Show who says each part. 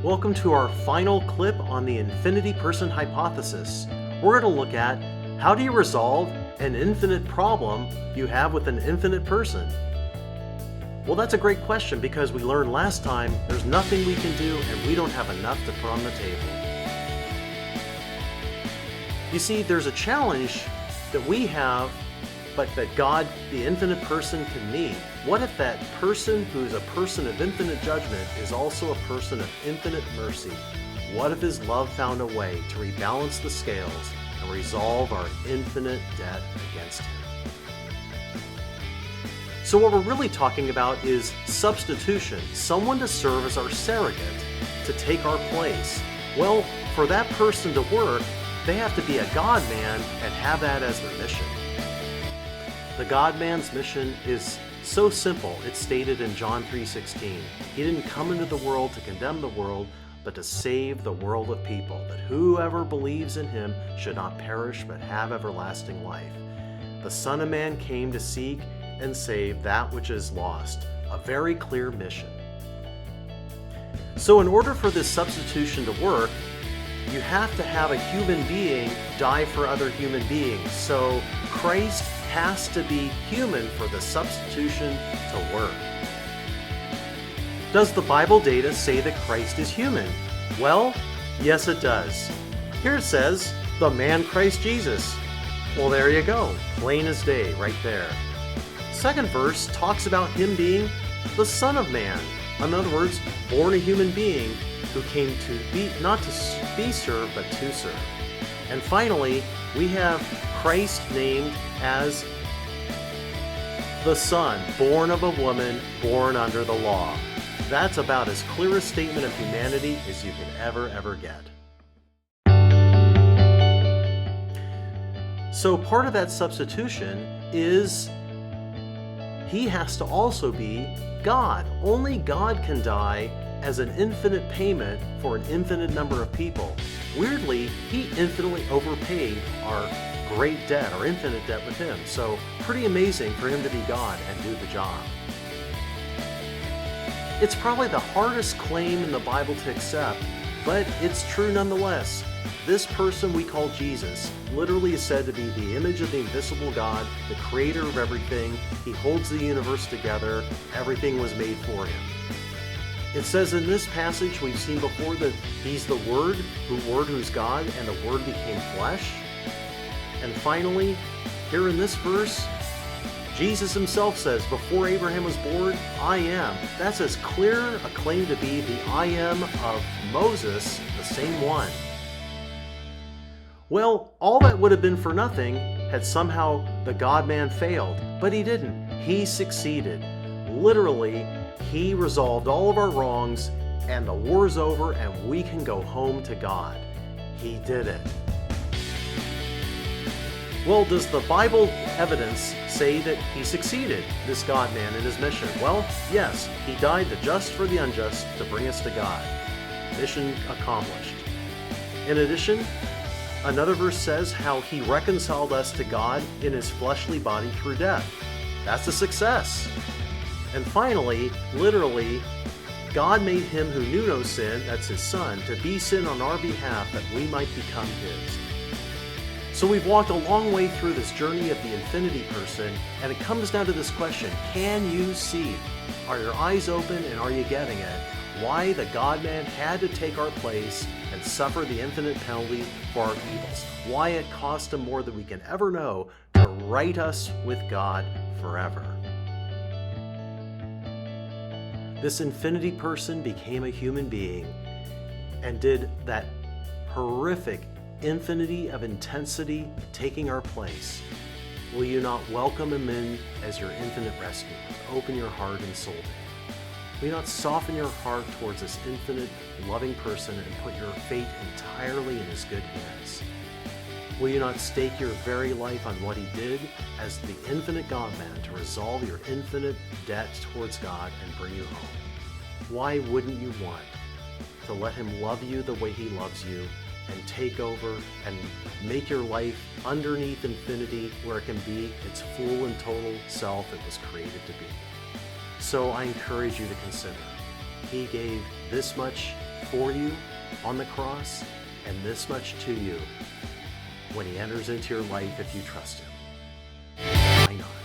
Speaker 1: Welcome to our final clip on the infinity person hypothesis. We're going to look at how do you resolve an infinite problem you have with an infinite person? Well, that's a great question because we learned last time there's nothing we can do and we don't have enough to put on the table. You see, there's a challenge that we have, but that God, the infinite person, can meet. What if that person who's a person of infinite judgment is also a person of infinite mercy? What if his love found a way to rebalance the scales and resolve our infinite debt against him? So what we're really talking about is substitution, someone to serve as our surrogate, to take our place. Well, for that person to work, they have to be a God-man and have that as their mission. The God-man's mission is so simple. It's stated in John 3:16. He didn't come into the world to condemn the world, but to save the world of people, that whoever believes in him should not perish but have everlasting life. The Son of Man came to seek and save that which is lost. A very clear mission. So in order for this substitution to work, you have to have a human being die for other human beings. So Christ has to be human for the substitution to work. Does the Bible data say that Christ is human? Well, yes it does. Here it says, the man Christ Jesus. Well, there you go. Plain as day right there. Second verse talks about him being the Son of Man. In other words, born a human being who came to be, not to be served, but to serve. And finally, we have Christ named as the Son, born of a woman, born under the law. That's about as clear a statement of humanity as you could ever get. So part of that substitution is he has to also be God. Only God can die as an infinite payment for an infinite number of people. Weirdly, he infinitely overpaid our great debt, our infinite debt with him. So pretty amazing for him to be God and do the job. It's probably the hardest claim in the Bible to accept, but it's true nonetheless. This person we call Jesus literally is said to be the image of the invisible God, the creator of everything. He holds the universe together. Everything was made for him. It says in this passage we've seen before that he's the Word who's God, and the Word became flesh. And finally, here in this verse, Jesus himself says, before Abraham was born, I am. That's as clear a claim to be the I am of Moses, the same one. Well, all that would have been for nothing had somehow the God-man failed, but he didn't. He succeeded. Literally, he resolved all of our wrongs, and the war's over, and we can go home to God. He did it. Well, does the Bible evidence say that he succeeded, this God-man, in his mission? Well, yes, he died the just for the unjust to bring us to God. Mission accomplished. In addition, another verse says how he reconciled us to God in his fleshly body through death. That's a success. And finally, literally, God made him who knew no sin, that's his Son, to be sin on our behalf that we might become his. So we've walked a long way through this journey of the infinity person, and it comes down to this question: can you see? Are your eyes open and are you getting it? Why the God-man had to take our place and suffer the infinite penalty for our evils. Why it cost him more than we can ever know to right us with God forever. This infinity person became a human being and did that horrific infinity of intensity, taking our place. Will you not welcome him in as your infinite rescuer? Open your heart and soul to him. Will you not soften your heart towards this infinite, loving person and put your fate entirely in his good hands? Will you not stake your very life on what he did as the infinite God-man to resolve your infinite debt towards God and bring you home? Why wouldn't you want to let him love you the way he loves you and take over and make your life underneath infinity where it can be its full and total self it was created to be? So I encourage you to consider. He gave this much for you on the cross, and this much to you when he enters into your life if you trust him. Why not?